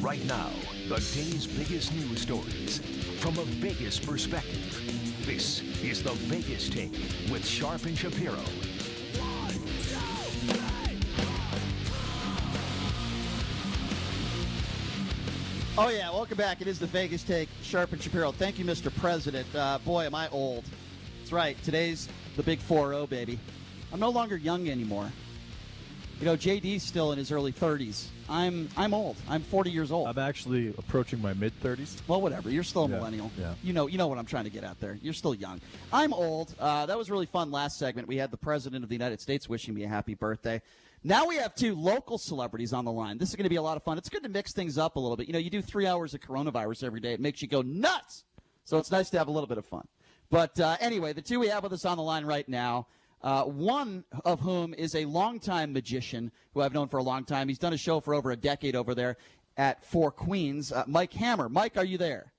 Right now, the day's biggest news stories from a Vegas perspective. This is the Vegas Take with Sharp and Shapiro. Oh, yeah. Welcome back. It is the Vegas Take, Sharp and Shapiro. Thank you, Mr. President. Boy, am I old. That's right. Today's the big 4-0, baby. I'm no longer young anymore. You know, JD's still in his early 30s. I'm old. I'm 40 years old. I'm actually approaching my mid-30s. Well, whatever. You're still a millennial. Yeah. You know what I'm trying to get out there. You're still young. I'm old. That was really fun last segment. We had the President of the United States wishing me a happy birthday. Now we have two local celebrities on the line. This is going to be a lot of fun. It's good to mix things up a little bit. You know, you do 3 hours of coronavirus every day. It makes you go nuts. So it's nice to have a little bit of fun. But anyway, the two we have with us on the line right now, one of whom is a longtime magician who I've known for a long time. He's done a show for over a decade over there at Four Queens. Mike Hammer. Mike, are you there?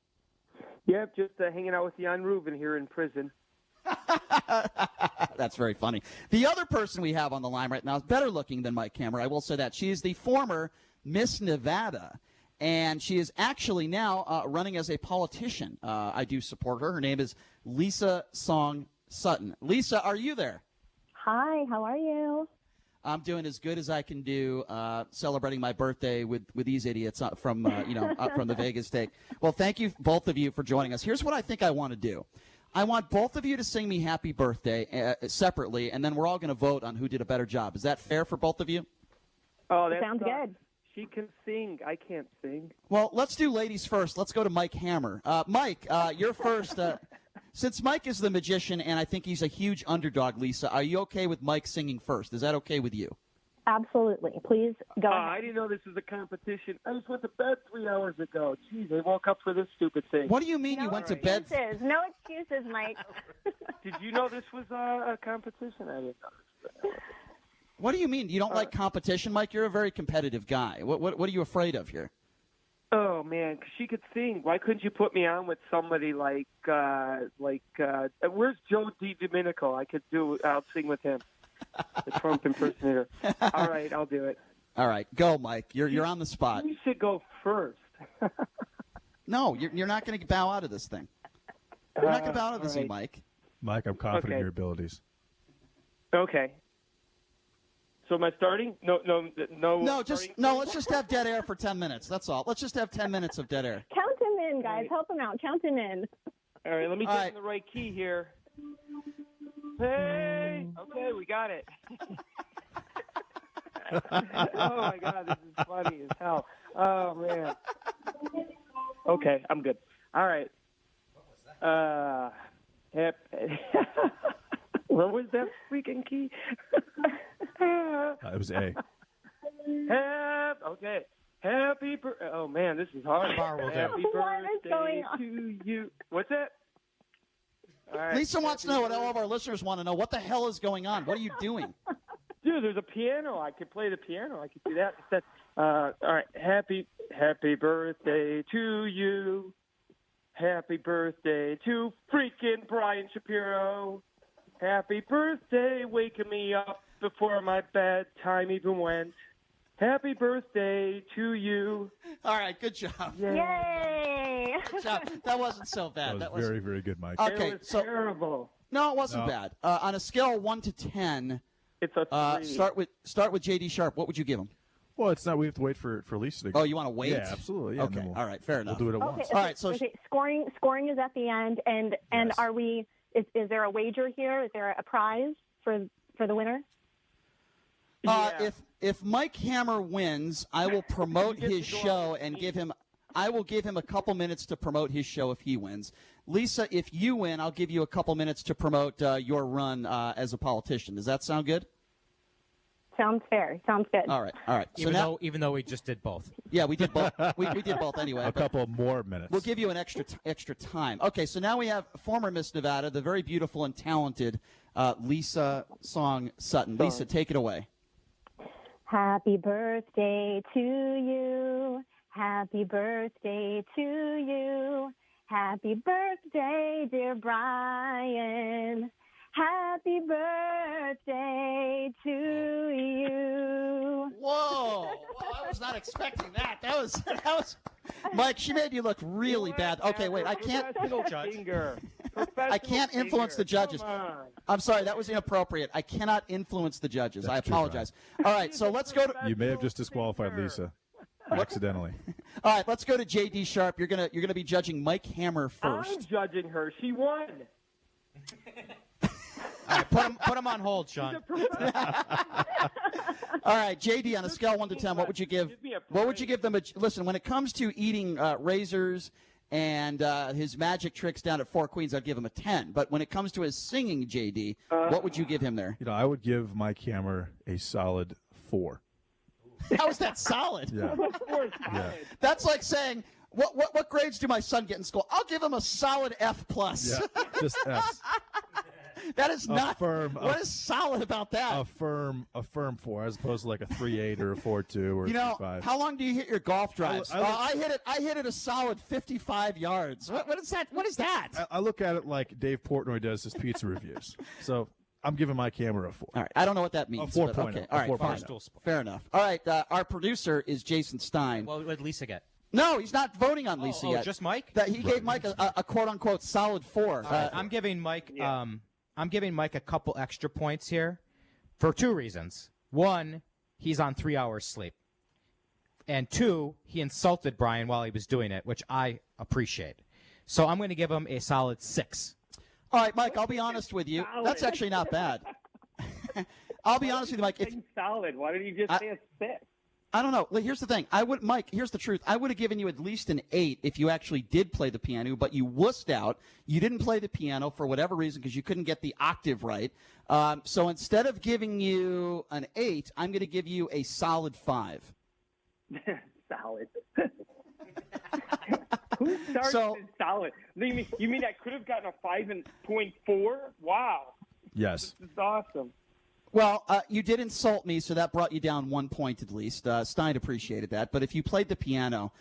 Yep, just hanging out with Jan Rubin here in prison. That's very funny. The other person we have on the line right now is better looking than Mike Hammer. I will say that. She is the former Miss Nevada, and she is actually now running as a politician. I do support her. Her name is Lisa Song-Sutton. Lisa, are you there? Hi, how are you? I'm doing as good as I can do, celebrating my birthday with these idiots from the Vegas Take. Well, thank you, both of you, for joining us. Here's what I think I want to do. I want both of you to sing me happy birthday separately, and then we're all going to vote on who did a better job. Is that fair for both of you? Oh, that sounds good. She can sing. I can't sing. Well, let's do ladies first. Let's go to Mike Hammer. Mike, you're first. Since Mike is the magician, and I think he's a huge underdog, Lisa, are you okay with Mike singing first? Is that okay with you? Absolutely. Please go ahead. I didn't know this was a competition. I just went to bed 3 hours ago. Jeez, I woke up for this stupid thing. What do you mean you went to bed? No excuses, Mike. Did you know this was a competition? I didn't know. What do you mean? You don't like competition, Mike? You're a very competitive guy. What are you afraid of here? Oh man, 'cause she could sing. Why couldn't you put me on with somebody like where's Joe DiDomenico? I'll sing with him. The Trump impersonator. All right, I'll do it. All right, go, Mike. You're on the spot. You should go first. No, you're not going to bow out of this thing. You're not going to bow out of this thing, Mike. Mike, I'm confident in your abilities. Okay. So am I starting? No. Let's just have dead air for 10 minutes. That's all. Let's just have 10 minutes of dead air. Count him in, guys. Right. Help him out. Count him in. All right, let me get in the right key here. Hey! Okay, we got it. Oh, my God, this is funny as hell. Oh, man. Okay, I'm good. All right. What was that freaking key? It was A. Okay. Happy birthday. Oh, man, this is hard. Happy birthday to you. What's that? All right. Lisa wants to know what all of our listeners want to know. What the hell is going on? What are you doing? Dude, there's a piano. I could play the piano. I could do that. All right. Happy birthday to you. Happy birthday to freaking Brian Shapiro. Happy birthday, waking me up before my bedtime even went. Happy birthday to you. All right, good job. Yay! Good job. That wasn't so bad. That was very, very good, Mike. Okay, it was terrible. No, it wasn't bad. On a scale of 1 to 10, it's a 3. Start with JD Sharp. What would you give him? Well, it's not. We have to wait for Lisa to go. Oh, you want to wait? Yeah, absolutely. Yeah, okay. All right. Fair enough. We'll do it at once. All right. So scoring is at the end, and Yes. are we? Is there a wager here? Is there a prize for the winner? Yeah. If Mike Hammer wins, I will promote his show and give him. I will give him a couple minutes to promote his show if he wins. Lisa, if you win, I'll give you a couple minutes to promote your run as a politician. Does that sound good? Sounds fair. Sounds good. All right. So Even though we just did both. Yeah, we did both. we did both anyway. A couple more minutes. We'll give you an extra time. Okay, so now we have former Miss Nevada, the very beautiful and talented Lisa Song-Sutton. Lisa, take it away. Happy birthday to you. Happy birthday to you. Happy birthday, dear Brian. Happy birthday to you. Whoa. Well, I was not not expecting that. That was. Mike, she made you look really bad. Okay, wait. I can't. I can't influence the judges. I'm sorry, that was inappropriate. I cannot influence the judges. That's I apologize. All right, so let's go to. You may have just disqualified Lisa accidentally. All right, let's go to J.D. Sharp. You're gonna be judging Mike Hammer I'm first. judging her. She won. All right, put him on hold, Sean. All right, J.D. On a scale of 1 to 10, what would you give? What would you give them? Listen, when it comes to eating razors and his magic tricks down at Four Queens, I'd give him a 10. But when it comes to his singing, J.D., what would you give him there? I would give Mike Hammer a solid 4. How is that solid? Yeah. Yeah. That's like saying, what grades do my son get in school? I'll give him a solid F+. Yeah. Just F. That is not firm. What is solid about that? A firm 4, as opposed to like a 3.8 or a 4.2 or a 3.5. How long do you hit your golf drives? I hit it a solid 55 yards. What is that? What is that? I look at it like Dave Portnoy does his pizza reviews. So I'm giving Mike Hammer a 4. All right. I don't know what that means. A 4.0. But okay. All right. Fine. Fair enough. All right. Our producer is Jason Stein. Well, what did Lisa get? No, he's not voting on Lisa yet. Just Mike? He gave Mike a quote unquote solid 4. I'm giving Mike. I'm giving Mike a couple extra points here for 2 reasons. 1, he's on 3 hours sleep. And 2, he insulted Brian while he was doing it, which I appreciate. So I'm going to give him a solid 6. All right, Mike, I'll be honest with you. That's actually not bad. I'll be honest with you, Mike. Solid. Why did you just say a 6? I don't know. Well, here's the thing. Mike, here's the truth. I would have given you at least an 8 if you actually did play the piano, but you wussed out. You didn't play the piano for whatever reason because you couldn't get the octave right. So instead of giving you an 8, I'm going to give you a solid 5. Solid. Who starts with solid? You mean I could have gotten a 5.4? Wow. Yes. This is awesome. Well, you did insult me, so that brought you down 1 point at least. Stein appreciated that. But if you played the piano,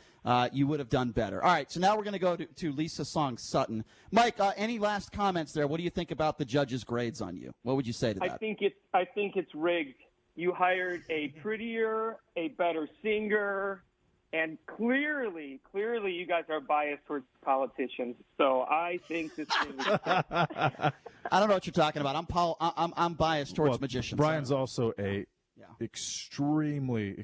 you would have done better. All right, so now we're going to go to Lisa Song-Sutton. Mike, any last comments there? What do you think about the judges' grades on you? What would you say to that? I think it's rigged. You hired a prettier, a better singer, and clearly you guys are biased towards politicians. So I think this thing is I don't know what you're talking about. I'm biased towards magicians. Brian's also a extremely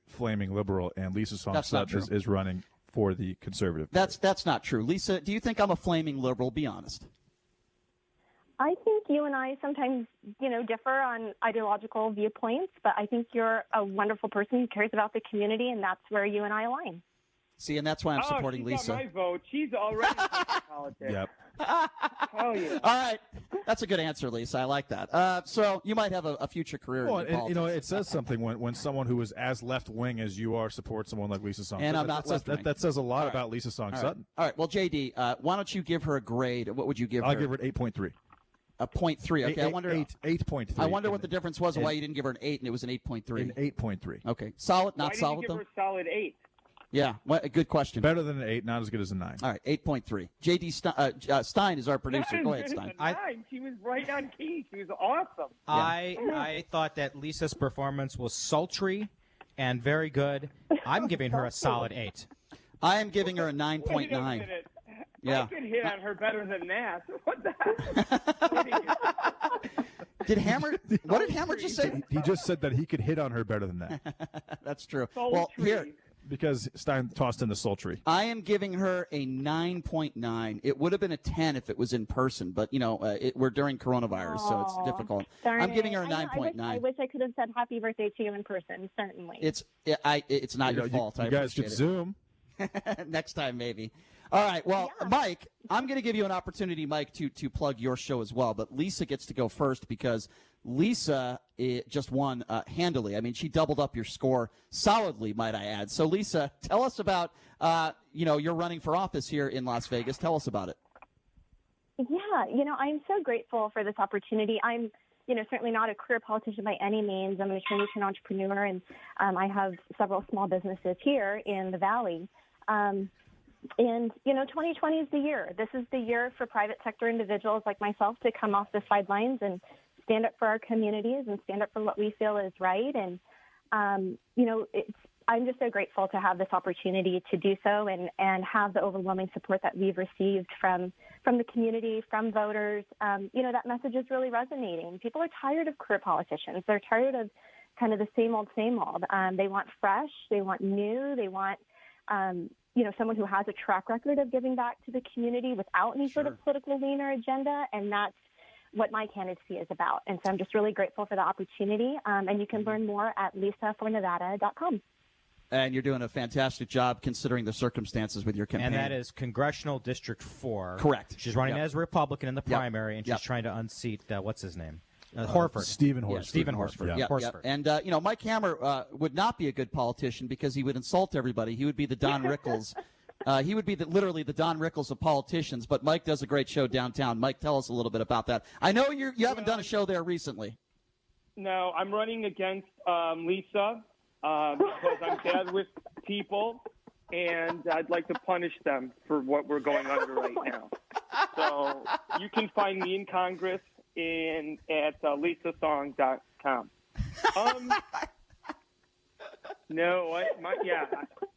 flaming liberal, and Lisa Song-Sutton is running for the conservative. That's not true. Lisa, do you think I'm a flaming liberal? Be honest. I think you and I sometimes, differ on ideological viewpoints, but I think you're a wonderful person who cares about the community, and that's where you and I align. See, and that's why I'm supporting she's Lisa. Got my vote. She's already in politics. Yep. Oh, yeah. All right. That's a good answer, Lisa. I like that. So you might have a future career in politics. It says something when someone who is as left-wing as you are supports someone like Lisa Song-Sutton. And I'm not left-wing. That says a lot about Lisa Song-Sutton. All right. Well, J.D., why don't you give her a grade? What would you give her? I'll give her an 8.3. A 0.3. Okay, I wonder. 8.3. I wonder what the difference was and why you didn't give her an 8 and it was an 8.3. An 8.3. Okay, solid, not Why solid did you though. give her a solid 8? Yeah, a good question. Better than an 8, not as good as a 9. All right, 8.3. J.D. Stein is our producer. Go ahead, Stein. She was right on key. She was awesome. I thought that Lisa's performance was sultry and very good. I'm giving her a solid 8. I am giving her a Wait a 9.9. minute. Yeah. I could hit on her better than that. What the heck? Did Hammer? What did Hammer just say? He just said that he could hit on her better than that. That's true. Sultry. Well, here. Because Stein tossed in the sultry. I am giving her a 9.9. It would have been a 10 if it was in person, but, we're during coronavirus, so it's difficult. I'm giving her a 9.9. I wish I could have said happy birthday to you in person, certainly. It's not your fault. You guys could Zoom. Next time, maybe. All right. Well, yeah. Mike, I'm going to give you an opportunity, Mike, to plug your show as well. But Lisa gets to go first because Lisa just won handily. I mean, she doubled up your score solidly, might I add. So, Lisa, tell us about, you're running for office here in Las Vegas. Tell us about it. Yeah, I'm so grateful for this opportunity. I'm, certainly not a career politician by any means. I'm an attorney to an entrepreneur, and I have several small businesses here in the Valley. And, 2020 is the year. This is the year for private sector individuals like myself to come off the sidelines and stand up for our communities and stand up for what we feel is right. And I'm just so grateful to have this opportunity to do so and have the overwhelming support that we've received from the community, from voters. That message is really resonating. People are tired of career politicians. They're tired of kind of the same old, same old. They want fresh. They want new. They want, someone who has a track record of giving back to the community without any sort of political lean or agenda. And that's what my candidacy is about. And so I'm just really grateful for the opportunity. And you can learn more at lisafornevada.com. And you're doing a fantastic job considering the circumstances with your campaign. And that is Congressional District 4. Correct. She's running as a Republican in the primary, and she's trying to unseat, what's his name? Horford. Stephen Horsford. Yeah, Stephen Horsford. Yep. Horsford. And, Mike Hammer would not be a good politician because he would insult everybody. He would be the Don Rickles. He would be literally the Don Rickles of politicians, but Mike does a great show downtown. Mike, tell us a little bit about that. I know you haven't done a show there recently. No, I'm running against Lisa. Because I'm bad with people, and I'd like to punish them for what we're going under right now. So you can find me in Congress at lisasong.com.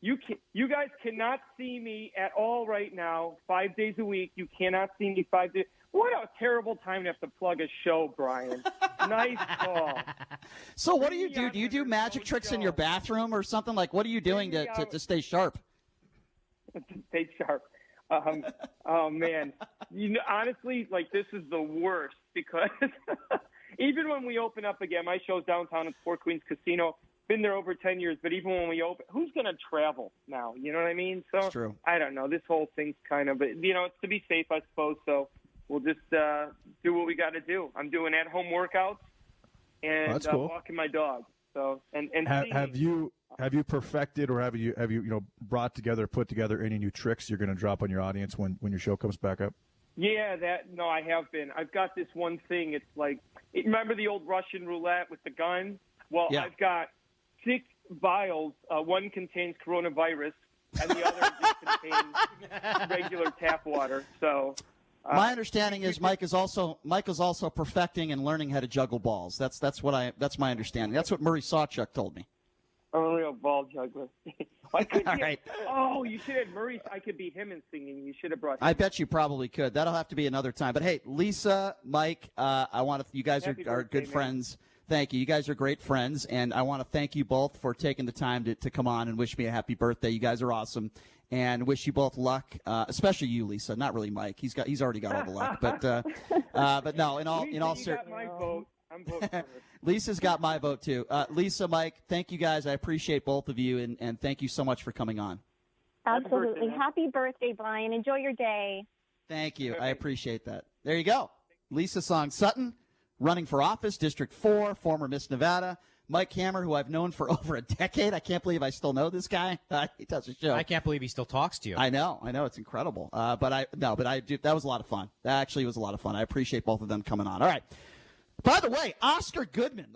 You guys cannot see me at all right now. 5 days a week, you cannot see me 5 days. What a terrible time to have to plug a show, Brian. Nice call. So what do you do? Do you do magic tricks in your bathroom or something? Like, what are you doing to stay sharp? Stay sharp. Oh, man. Honestly, this is the worst because even when we open up again, my show's downtown at Four Queens Casino. Been there over 10 years, but even when we open, who's going to travel now? You know what I mean? So it's true. I don't know. This whole thing's kind of, it's to be safe, I suppose. So we'll just do what we got to do. I'm doing at-home workouts and cool. walking my dog. So have you perfected or have you put together any new tricks you're going to drop on your audience when your show comes back up? Yeah, I have been. I've got this one thing. It's like, remember the old Russian roulette with the gun? Well, yeah. I've got 6 vials. One contains coronavirus, and the other just contains regular tap water. So, my understanding is Mike is also perfecting and learning how to juggle balls. That's my understanding. That's what Murray Sawchuk told me. I'm a real ball juggler. All right. Oh, you should have Murray. I could be him in singing. You should have brought him. I bet you probably could. That'll have to be another time. But hey, Lisa, Mike, you guys are good friends. Thank you. You guys are great friends, and I want to thank you both for taking the time to come on and wish me a happy birthday. You guys are awesome, and wish you both luck, especially you, Lisa. Not really Mike. He's already got all the luck, but no. In all seriousness, my vote. I'm voting for it. Lisa's got my vote too. Lisa, Mike, thank you guys. I appreciate both of you, and thank you so much for coming on. Absolutely. Happy birthday, Brian. Enjoy your day. Thank you. I appreciate that. There you go. Lisa Song-Sutton, running for office, District 4, former Miss Nevada. Mike Hammer, who I've known for over a decade. I can't believe I still know this guy. He does a show. I can't believe he still talks to you. I know. It's incredible. But I do. That was a lot of fun. That actually was a lot of fun. I appreciate both of them coming on. All right. By the way, Oscar Goodman, the